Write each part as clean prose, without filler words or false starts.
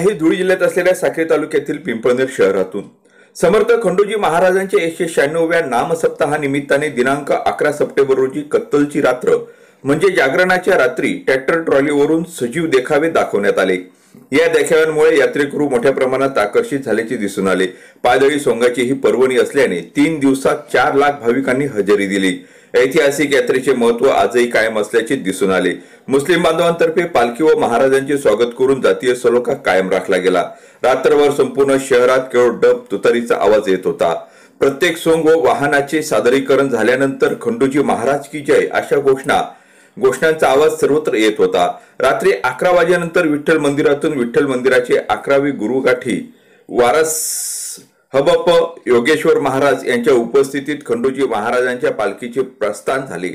आहे धुळे जिल्ह्यात असलेल्या साक्री तालुक्यातील पिंपळनेर शहरातून। समर्थ खंडोजी महाराजांच्या 196व्या नामसप्ताहानिमित्ताने दिनांक 11 सप्टेंबर रोजी कत्तलची रात्र म्हणजे जागरणाच्या रात्री ट्रॅक्टर ट्रॉलीवरून सजीव देखावे दाखवण्यात आले। या देखाव्यांमुळे यात्रेकरू मोठ्या प्रमाणात आकर्षित झाल्याचे दिसून आले। पायदळी सोंगाची ही पर्वणी असल्याने 3 दिवसात 4 लाख भाविकांनी हजेरी दिली। ऐतिहासिक यात्रेचे महत्त्व आजही कायम असल्याचे दिसून आले। मुस्लिम बांधवांतर्फे पालखी व महाराजांचे स्वागत करून जातीय सलोखा कायम राखला गेला। रात्रभर संपूर्ण शहरात केवळ डब तुतारीचा आवाज येत होता। प्रत्येक सोंग व वाहनाचे सादरीकरण झाल्यानंतर खंडोजी महाराज की जय अशा घोषणांचा आवाज सर्वत्र येत होता। रात्री 11 वाजेनंतर विठ्ठल मंदिरातून विठ्ठल मंदिराचे 11वे गुरुगाठी वारस हबप योगेश्वर महाराज यांच्या उपस्थितीत खंडोजी महाराजांच्या पालखीचे प्रस्थान झाले।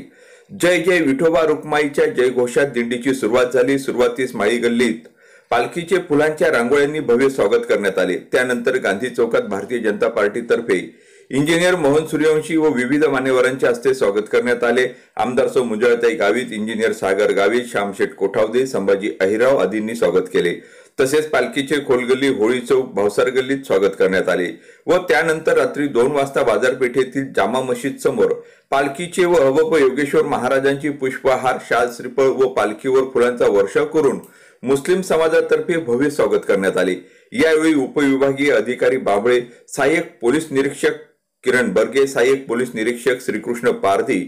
जय जय विठोबा रुक्माईच्या जयघोषात दिंडीची सुरुवात झाली। सुरुवातीस माळी गल्लीत पालखीचे फुलांच्या रांगोळ्यांनी भव्य स्वागत करण्यात आले। त्यानंतर गांधी चौकात भारतीय जनता पार्टीतर्फे इंजिनियर मोहन सूर्यवंशी व विविध मान्यवरांच्या हस्ते स्वागत करण्यात आले। आमदार सौ मुंजळताई गावित, इंजिनियर सागर गावित, श्यामशेठ कोठावदे, संभाजी अहिराव आदींनी स्वागत केले। तसेच पालखीचे खोलगल्ली, होळी चौक, भावसार गल्लीत स्वागत करण्यात आले व त्यानंतर रात्री 2 वाजता बाजारपेठेतील जामा मशीद समोर पालखीचे व हबप योगेश्वर महाराजांची पुष्पहार, शाल, श्रीफळ व पालखीवर फुलांचा वर्षाव करून मुस्लिम समाजातर्फे भव्य स्वागत करण्यात आले। यावेळी उपविभागीय अधिकारी बाबळे, सहाय्यक पोलीस निरीक्षक किरण बर्गे, सहाय्यक पोलीस निरीक्षक श्रीकृष्ण पारधी,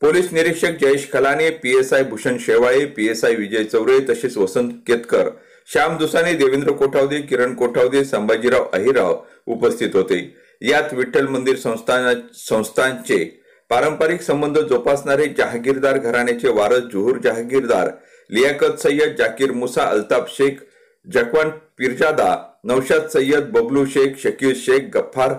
पोलीस निरीक्षक जयेश खलाने, पीएसआय भूषण शेवाळे, पीएसआय विजय चौरे तसेच वसंत केतकर, श्याम दुसाने, देवेंद्र कोठावदे, किरण कोठावदे, संभाजीराव अहिराव उपस्थित होते। यात विठ्ठल मंदिर संस्थानचे पारंपरिक संबंध जोपासणारे जहागीरदार घराण्याचे वारस जोहर जहागीरदार, लियाकत सय्यद, जाकीर मुसा, अल्ताफ शेख, जकवान पीरजादा, नौशाद सय्यद, बबलू शेख, शकील शेख, गफ्फार,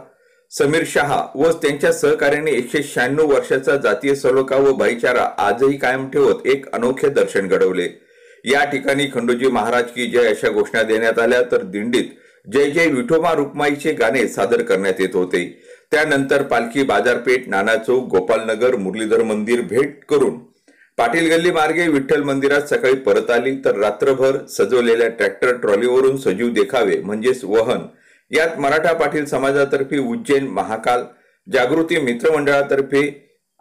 समीर शहा व त्यांच्या सहकार्याने 196 वर्षाचा जातीय सलोखा व भाईचारा आजही कायम ठेवत एक अनोखे दर्शन घडवले। या ठिकाणी खंडोजी महाराज की जय अशा घोषणा देण्यात आल्या तर दिंडीत जय जय विठोबा रुक्माईचे गाणे सादर करण्यात येत होते। त्यानंतर पालखी बाजारपेठ, नाना चौक, गोपालनगर, मुरलीधर मंदिर भेट करून पाटील गल्ली मार्गे विठ्ठल मंदिरात सकाळी परत आली। तर रात्रभर सजवलेल्या ट्रॅक्टर ट्रॉलीवरून सजीव देखावे म्हणजेच वहन, यात मराठा पाटील समाजातर्फे उज्जैन महाकाल जागृती मित्रमंडळातर्फे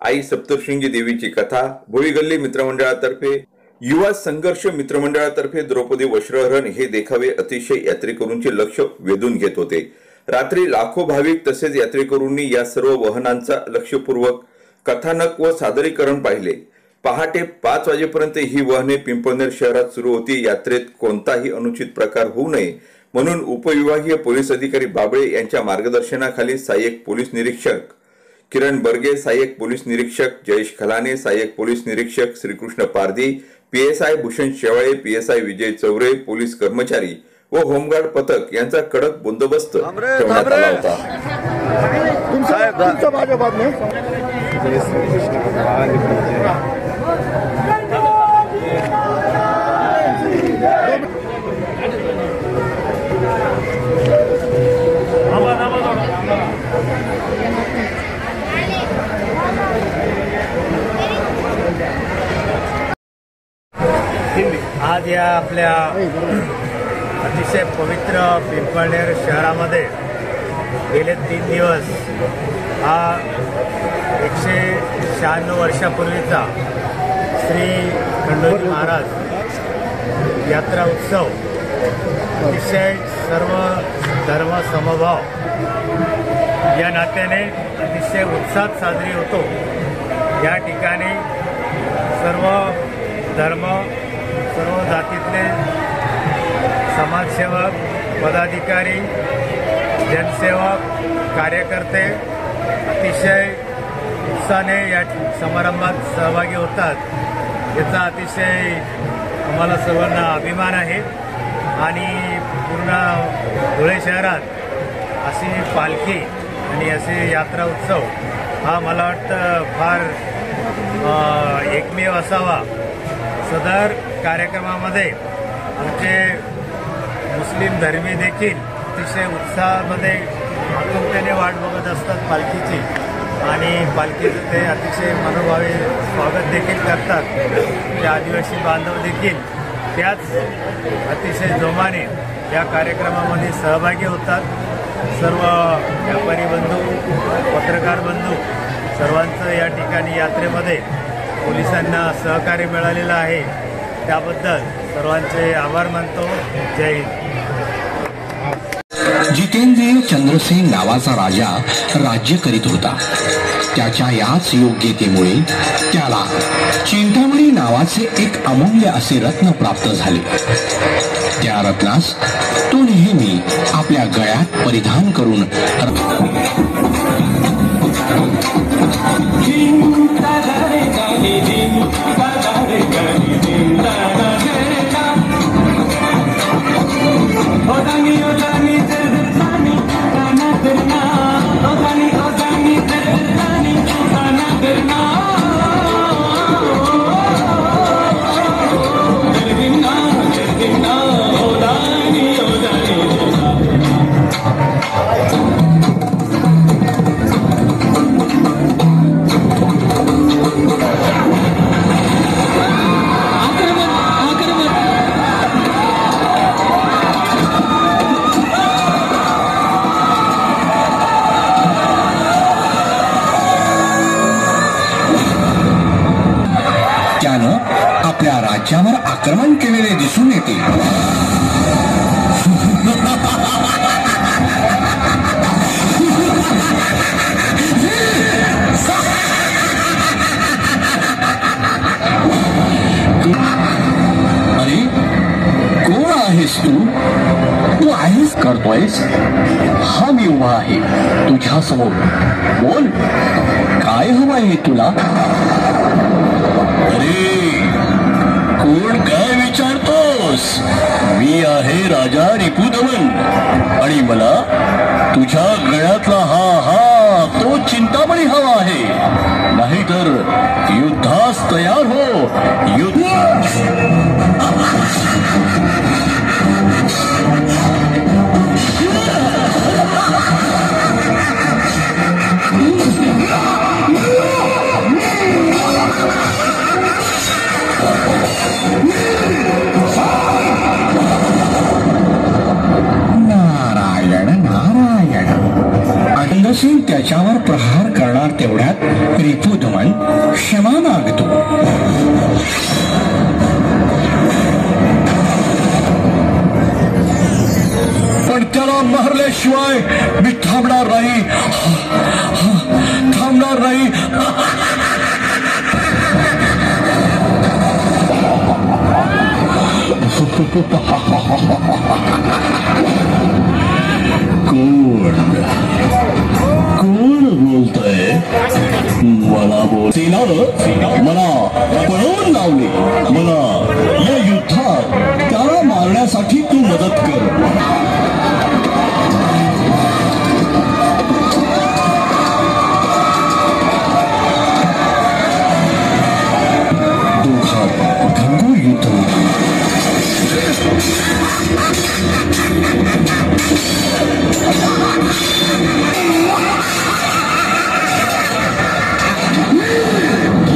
आई सप्तशृंगी देवीची कथा, भोई गल्ली मित्रमंडळातर्फे युवा संघर्ष मित्रमंडळातर्फे द्रौपदी वस्त्रहरण हे देखावे अतिशय यात्रेकरूंचे लक्ष वेधून घेत होते। रात्री लाखो भाविक तसेच यात्रेकरूंनी या सर्व वाहनांचा लक्षपूर्वक कथानक व सादरीकरण पाहिले। पहाटे 5 वाजेपर्यंत ही वाहने पिंपळनेर शहरात सुरू होती। यात्रेत कोणताही अनुचित प्रकार होऊ नये म्हणून उपविभागीय पोलीस अधिकारी बाबळे यांच्या मार्गदर्शनाखाली सहाय्यक पोलीस निरीक्षक किरण बर्गे, सहाय्यक पोलीस निरीक्षक जयेश खलाने, सहाय्यक पोलीस निरीक्षक श्रीकृष्ण पारधी, PSI Bhushan Shewale, PSI Vijay Chaure, police कर्मचारी व होमगार्ड पथक यांचा कडक बंदोबस्त ठेवण्यात आला होता। आज या आपल्या अतिशय पवित्र पिंपळनेर शहरामध्ये गेले 3 दिवस हा 196 वर्षापूर्वीचा श्री खंडोजी महाराज यात्रा उत्सव अतिशय सर्व धर्म समभाव या नात्याने अतिशय उत्साहात साजरी होतो। या ठिकाणी सर्व धर्म, सर्व जातीतले समाजसेवक, पदाधिकारी, जनसेवक, कार्यकर्ते अतिशय उत्साहाने या समारंभात सहभागी होतात। याचा अतिशय आम्हाला सर्वांना अभिमान आहे आणि पूर्ण धुळे शहरात अशी पालखी आणि असे यात्रा उत्सव हा मला वाटतं फार एकमेव असावा। सदर कार्यक्रमामध्ये आमचे मुस्लिम धर्मी देखील अतिशय उत्साहामध्ये आतुरतेने वाट बघत असतात पालखीची आणि पालखीचं ते अतिशय मनोभावे स्वागत देखील करतात। ते आदिवासी बांधव देखील त्याच अतिशय जोमाने या कार्यक्रमामध्ये सहभागी होतात. सर्व व्यापारी बंधू, पत्रकार बंधू सर्वांचं या ठिकाणी यात्रेमध्ये पोलिसांना सहकार्य मिळालेलं आहे. त्याबद्दल सर्वांचे आभार मानतो. जय हिंद. जितेंद्रिय चंद्रसेन नावाचा राजा राज्य करीत होता. त्याच्या याच योग्यतेमुळे त्याला चिंतामणी नावाचे एक अमूल्य असे रत्न प्राप्त झाले. त्या रत्नास तो नेहमी आपल्या गळ्यात परिधान करून आपल्या राज्यावर आक्रमण केलेले दिसून येते. अरे कोण आहेस तू? तू आहेस करतोयस? हा मी उभा आहे तुझ्या समोर. बोल, काय हवं आहे तुला? अरे कोण काय विचारतोस? मी आहे राजा रिपुदमन आणि मला तुझ्या गळ्यातला हा तो चिंतामणी हवा आहे. नाहीतर युद्धास तयार हो. युद्ध सिंग त्याच्यावर प्रहार करणार तेवढ्यात रिपुदमन क्षमा मागतो. पण त्याला मारल्याशिवाय मी थांबणार नाही. कोण बोलतय? मला सेनानं मला पळवून लावले. मला या युद्धात त्याला मारण्यासाठी तू मदत कर. दोघात घनघोर युद्ध होते.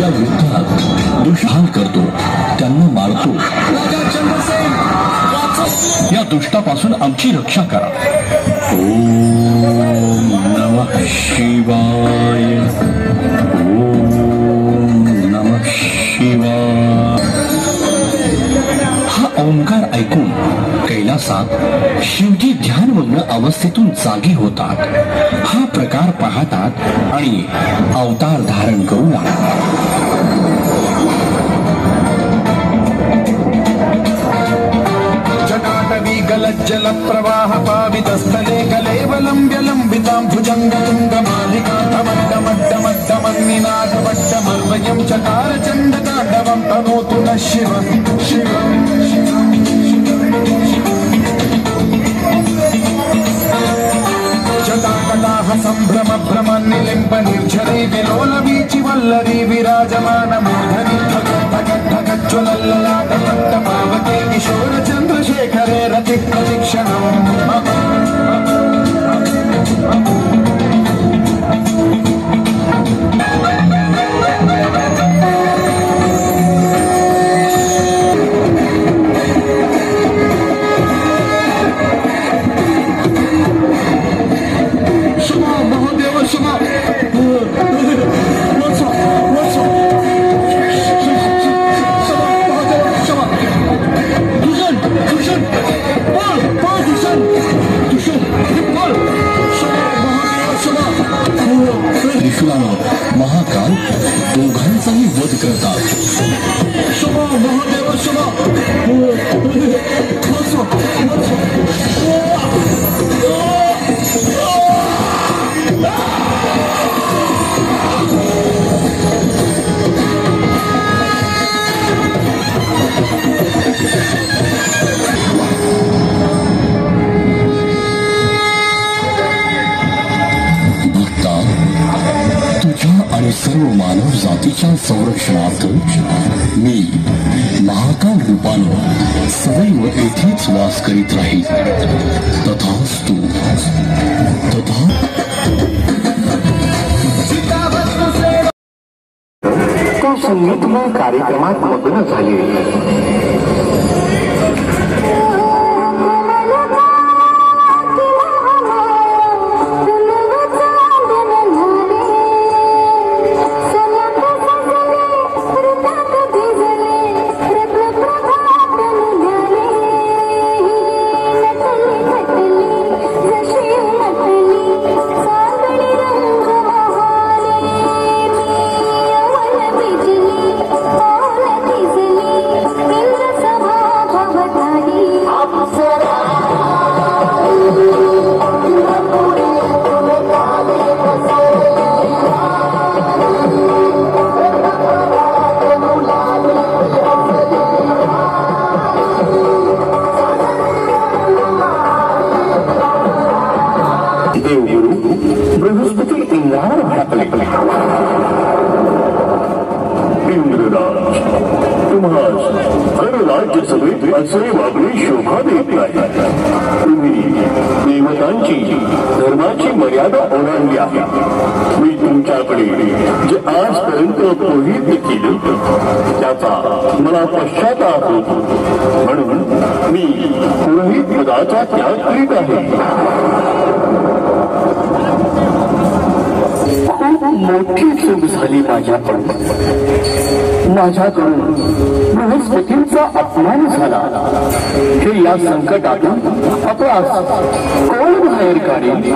या युद्धात दुष्हाल करतो, त्यांना मारतो. या दुष्टापासून आमची रक्षा करा. ओम नमः शिवाय. ओम नमः शिवाय. हा ओंकार ऐकून कैलासात शिवजी ध्यानमग्न अवस्थेतून जागी होतात. हा प्रकार पाहतात आणि अवतार धारण करू लागतात. जल प्रवाह पावितस्थले कलेवलंब्य लंबितां भुजंगतुंगमालिकाधमड्डमड्डमन्निनादवड्डमर्वयं चकार चण्डताण्डवं तनोतु नः शिवं जटाकटाः सम्भ्रम भ्रमन्निलिम्ब निर्झरे विलोलवीचि वल्लरी विराजमानमूर्धनि ज्वलल्ललाटपट्टपावके किशोर चन्द्रशेखरे रति प्रतिक्षणम् त्रिशूलानं महाकाल दोघांचाही वध करतात. क्षमा महादेव क्षमा. आणि सर्व मानव जातीच्या संरक्षणार्थ मी महाकाल रूपानं सदैव येथेच वास करीत राहील. तथास्तु. तथा त्या संगीतमय कार्यक्रमात मग्न झाले. बृहस्पती इंद्रावर भडकले. इंद्रराज, तुम्हास हर राज्यसभेत असे वागणे शोभा देत नाही. तुम्ही देवतांची धर्माची मर्यादा ओलांडली आहे. मी तुमच्याकडे जे आजपर्यंत पुरोहित केले त्याचा मला पश्चाताप होतो. म्हणून मी पुरोहित पदाचा त्याग करीत आहे. मोठी चूक झाली माझ्याकडून. बृहस्पतींचा अपमान झाला. हे या संकटातून अपराध कोण बाहेर काढेल?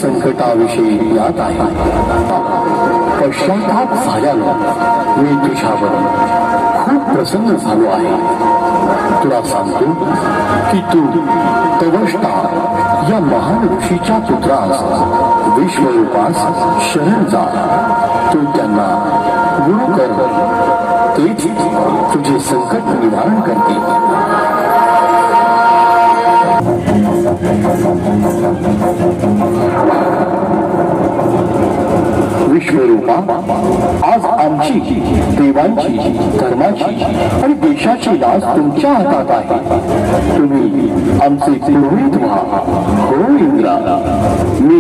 संकटाविषयी याद आहे. पश्चाताप झाल्यानं मी तुझ्यावर खूप प्रसन्न झालो आहे. तुला सांगतो की तू तवष्टा या महान ऋषीच्या पुत्रास विश्वरूपास शरण जा. तू त्यांना गुरु कर. तेच तुझे संकट निवारण करते. विश्वरूपा, आज आमची, देवांची, धर्माची आणि देशाची लाज तुमच्या हातात आहे. तुम्ही आमचे पुरोहित व्हा. हो इंद्रा, मी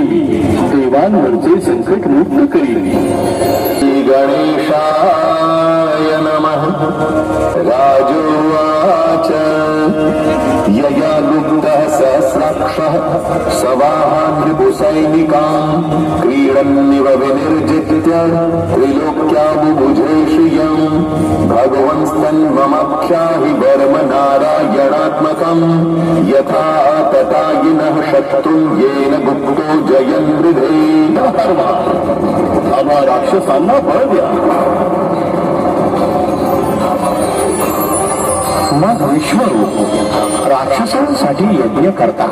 देवांवरचे संकट मुक्त करीन. गणेशाय नमः. राजोवाच यया गुप्तः सहस्राक्षः सवाहान्विपुसैनिकान् क्रीडन्निव विनिर्जित्य त्रिलोक्याबुभुजे श्रियम् भगवंस्तन्वमख्याहि वर्म नारायणात्मकम् यथा तथागिनः शत्रुं येन गुप्तो जयन्द्रिधे. आम्हा राक्षसांना बळ द्या. मग विश्वरूप राक्षसांसाठी यज्ञ करतात.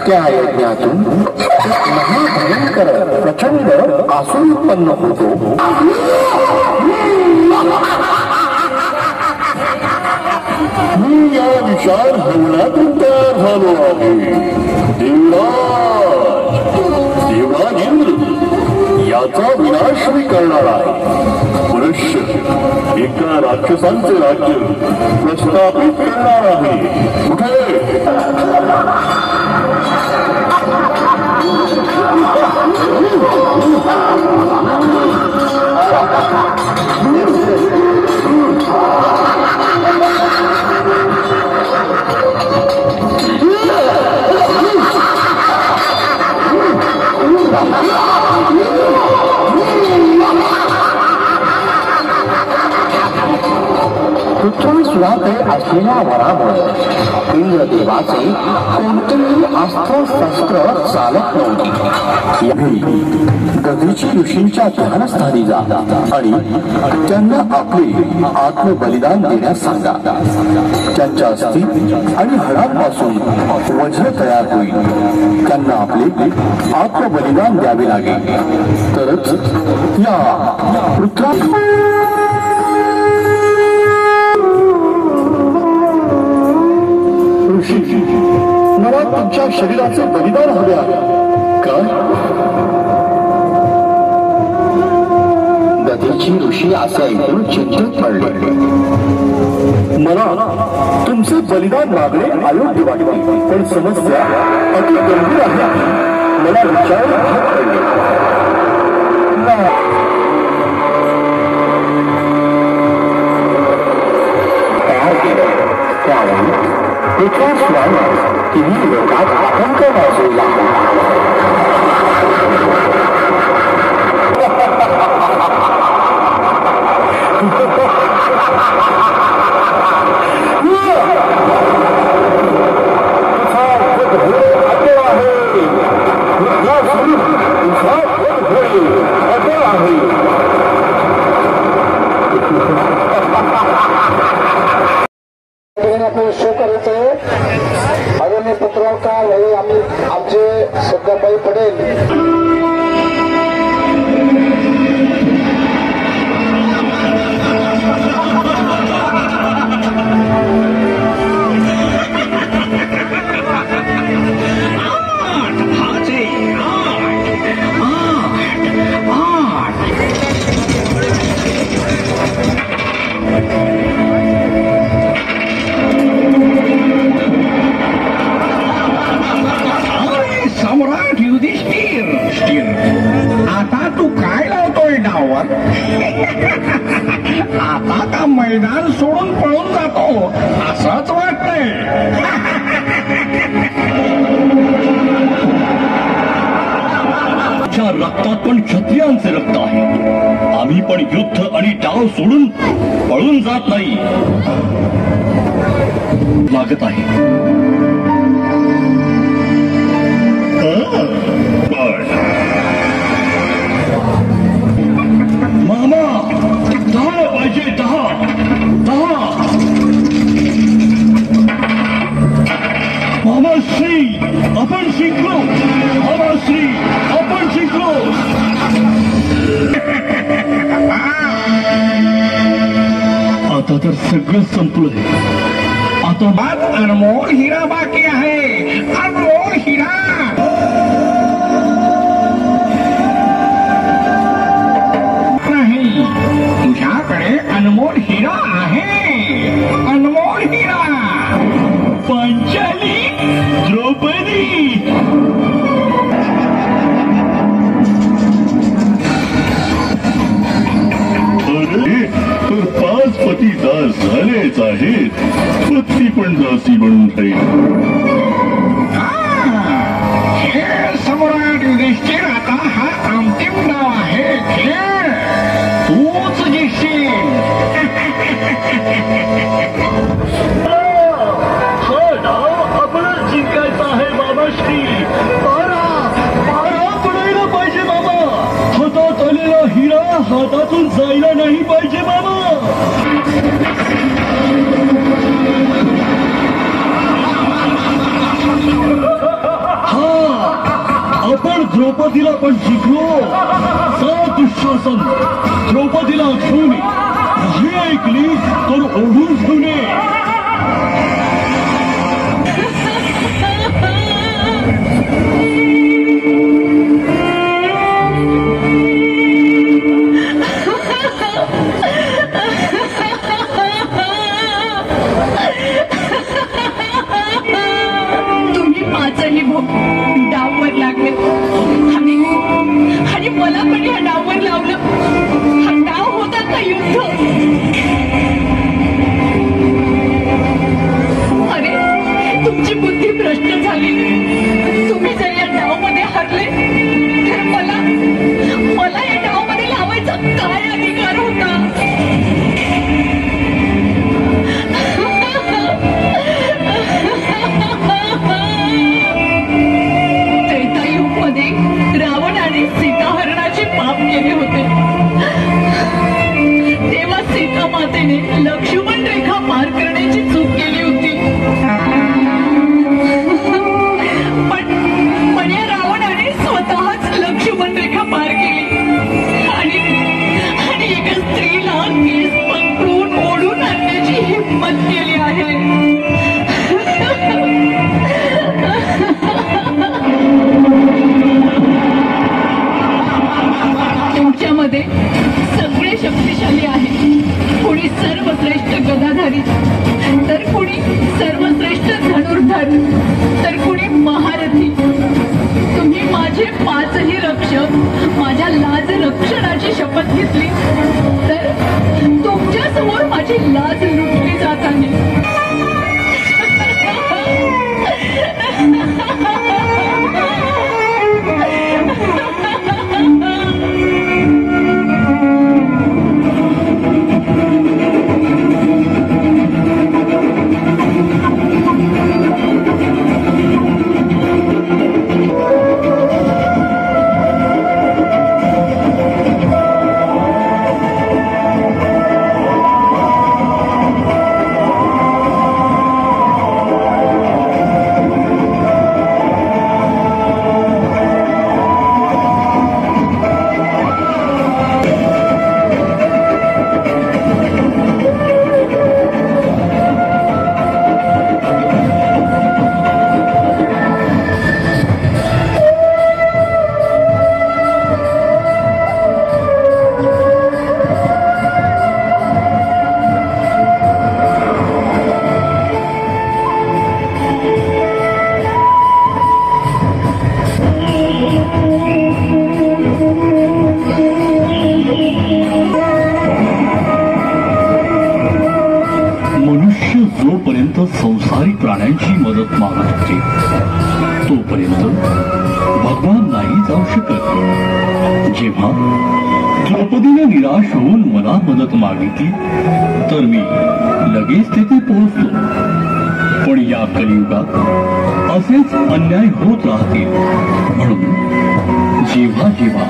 त्या यज्ञातून महाभयंकर प्रचंड आसूर उत्पन्न होतो. मी या विचार भवनातून तयार झालो आहे. देवराज इंद्र याचा विनाश मी करणार आहे. मनुष्य एका राक्षसांचे राज्य प्रस्थापित करणार आहे. कुठे पृथ्वी सुराकडे असलेल्या वरामुळे इंद्रदेवाचे कोणतेही अस्त्र शस्त्र चालत नव्हती. दधीची ऋषींच्या ध्यानस्थानी जा आणि त्यांना आपले आत्मबलिदान देण्यास सांगा. त्यांच्या अस्थी आणि हाडांपासून वज्र तयार होईल. त्यांना आपले आत्मबलिदान द्यावे लागेल. तरच या पृथ्वी मला तुमच्या शरीराचे बलिदान हवे आहे. काय दधीची ऋषी असे ऐकून चिंतित पडले. मला तुमचे बलिदान मागणे अयोग्य वाटते, पण समस्या अति गंभीर आहे. मला विचार भाग पडले. त्यावेळी विकासवाने तिन्ही लोकात आतंक वाजवू लागला. शो करायचं आदरणीय पत्रकार हे आमचे सध्याबाई पडेल. आता तू काय लावतोय डावर? आता का मैदान सोडून पळून जातो असंच वाटतंय. रक्तात पण क्षत्रियांचे रक्त आहे. आम्ही पण युद्ध आणि डाव सोडून पळून जात नाही. लागत आहे मामा. 10 पाहिजे. 10 मामाश्री आपण शिकलो. मामाश्री आपण शिकलो. आता तर सगळं संपलंय. आता बाद अनमोल हिरा बाकी आहे. अनमोल हिरा. नाही, तुझ्याकडे अनमोल हिरा आहे. अनमोल हिरा. पांचाली, द्रौपदी. अरे तर 5 पती दास झालेच आहेत. पत्नी पण दासी बनून राहील. सम्राट युधिष्ठिर, आता हा अंतिम डाव आहे. खेळ तूच जिंकशील. हा डाव आपणच जिंकायचा आहे बाबाश्री. पारा पडायला पाहिजे बाबा. हातात आलेला हिरा हातातून जायला नाही पाहिजे बाबा. हा द्रौपदीला पण जिंकलो. दुःशासन द्रौपदीला घेऊन काही ऐकली तर ओढून ठेवणे. तुम्ही पाचही डाववर लागले आणि मला पण या डाववर लावलं. हा डाव होता का युद्ध? अरे तुमची बुद्धी भ्रष्ट झाली. तुम्ही जर या डावमध्ये हरले तर मला या डावमध्ये लावायचा काय अधिकार होता? त्रेतायुगमध्ये रावणाने सीताहरणाचे पाप केले होते. तेव्हा सीता मातेने लक्ष्मण रेखा पार करण्याची चूक केली होती. पण या रावणाने स्वतःच लक्ष्मण रेखा पार केली आणि एका स्त्रीला केस पकडून ओढून आणण्याची हिंमत केली आहे. तुमच्यामध्ये सगळे शक्तिशाली आहे. कोणी सर्वश्रेष्ठ गदाधारी, तर कोणी सर्वश्रेष्ठ धनुर्धर, तर कोणी महारथी. तुम्ही माझे पाचही रक्षक माझ्या लाज रक्षणाची शपथ घेतली तर तुमच्या समोर माझी लाज लुटली जात आहे. संसारी प्राण्यांची मदत मागत होते तोपर्यंत भगवान नाही जाऊ शकत. जेव्हा द्रौपदीने निराश होऊन मला मदत मागितली तर मी लगेच तेथे पोहोचलो. पण या कलियुगात असेच अन्याय होत राहतील. म्हणून जेव्हा जेव्हा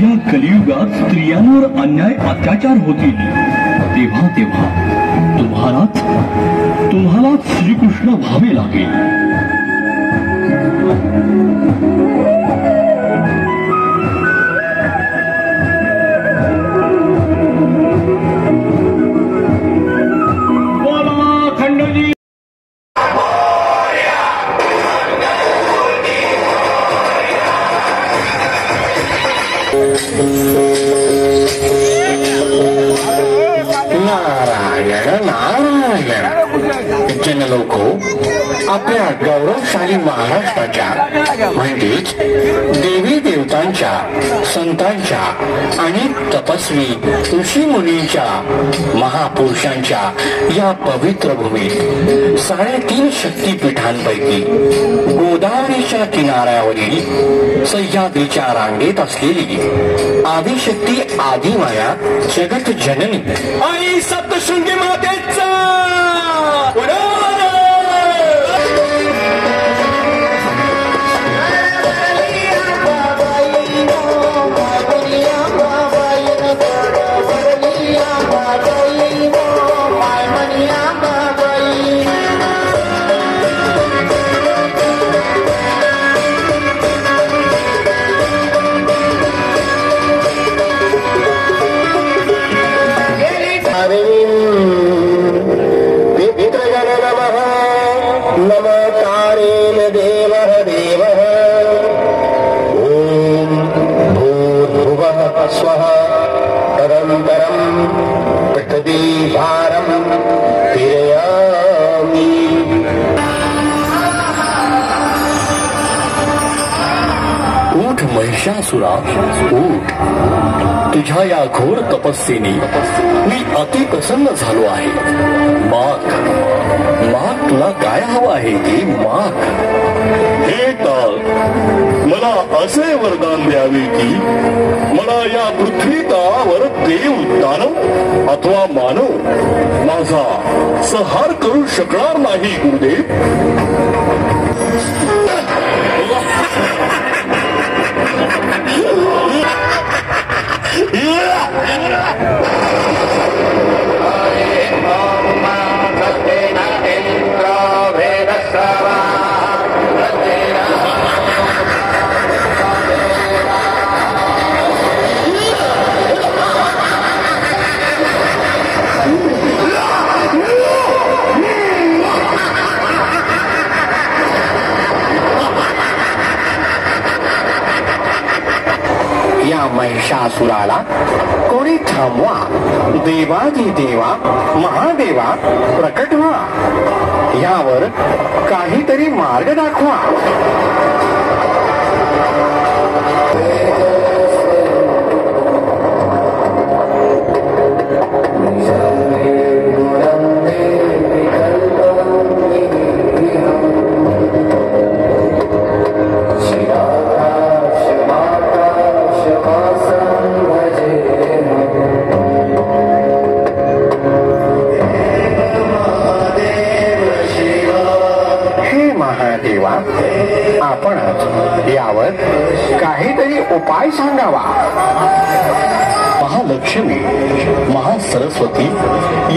या कलियुगात स्त्रियांवर अन्याय अत्याचार होतील तेव्हा तेव्हा तुम्हालाच श्रीकृष्ण व्हावे लागेल. बोला खंडोजी. नारायण नारायण. जनलोको, आपल्या गौरवशाली महाराष्ट्राच्या म्हणजेच देवी देवतांच्या, संतांच्या आणि तपस्वी ऋषी मुनींच्या, महापुरुषांच्या या पवित्र भूमीत 3.5 शक्तिपीठांपैकी गोदावरीच्या किनाऱ्यावरील सह्याद्रीच्या रांगेत असलेली आदिशक्ती आदिमाया जगत जननी आणि सप्तशृंगी मातेचा महिषासुरा उठ. तुझ्या या घोर तपस्येने मी अति प्रसन्न झालो आहे. माग माग, तुला काय हवं आहे ते माग. हे काल, मला असे वरदान द्यावे की मला या पृथ्वीतलावर देव दानव अथवा मानव माझा संहार करू शकणार नाही गुरुदेव. या महिषासुराला कोणी थांबवा. देवाधिदेवा महादेवा प्रकट व्हा. यावर काहीतरी मार्ग दाखवा. आपणच यावर काहीतरी उपाय सांगावा. महालक्ष्मी महासरस्वती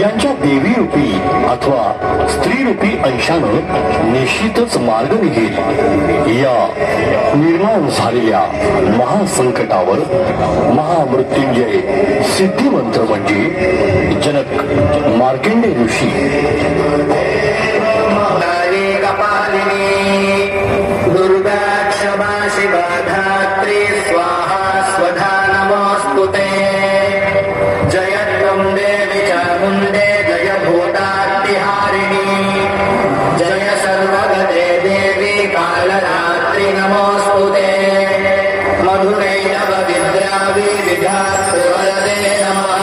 यांच्या देवी रूपी अथवा स्त्री रूपी अंशानं निश्चितच मार्ग निघेल. या निर्माण झालेल्या महासंकटावर महामृत्युंजय सिद्धिमंत्र म्हणजे जनक मार्कंडेय ऋषी. दुर्गा क्षमा शिवा धात्री स्वाहा स्वधा नमोस्तुते. जय त्वं देवी चामुण्डे जय भूतात्तिहारिणी. जय सर्वगते देवी कालरात्रि नमोस्तुते. मधुरे नव विद्यावि विधात्रि वरदे नमः.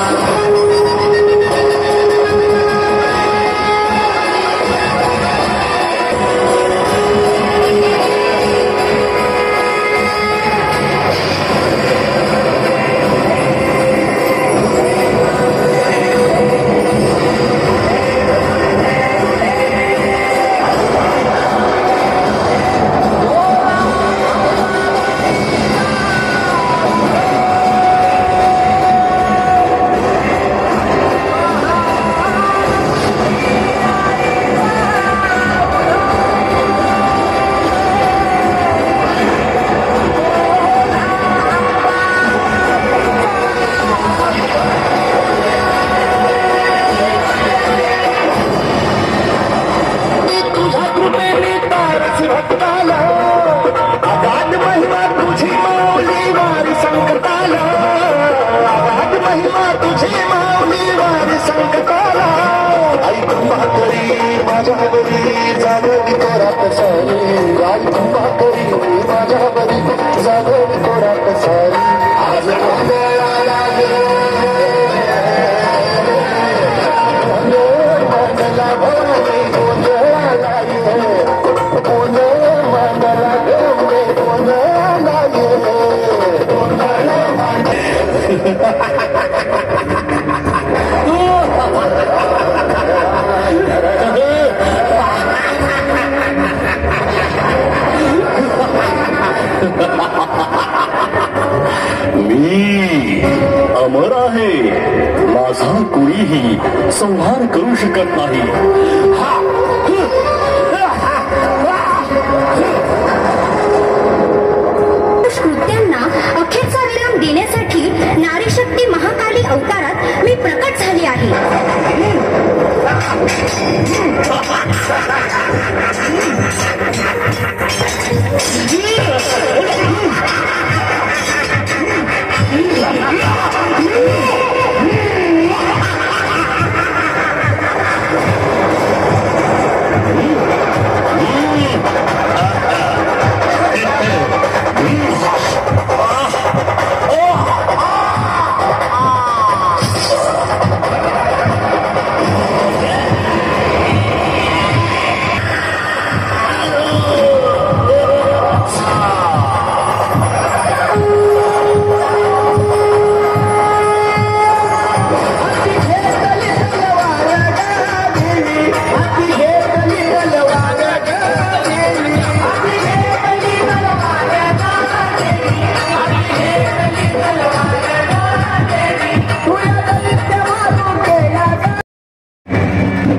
मी अमर आहे. माझा कोणीही संहार करू शकत नाही. कृत्यांना अखेरचा विराम देण्यासाठी नारी शक्ती महाकाली अवतारात मी प्रकट झाली आहे.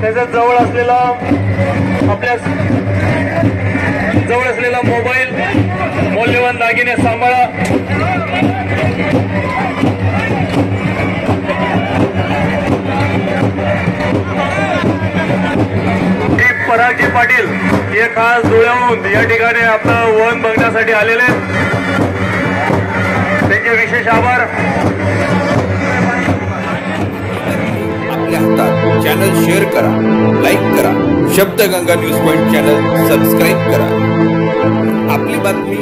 त्याच्या जवळ असलेला मोबाईल, मौल्यवान दागिने सांभाळा. परागजी पाटील हे खास धुळ्याहून या ठिकाणी आपलं वन बघण्यासाठी आलेले, त्यांचे विशेष आभार. आपल्या हातात चॅनल शेअर करा, लाईक करा. Shabdganga news point channel subscribe करा. आपली बातमी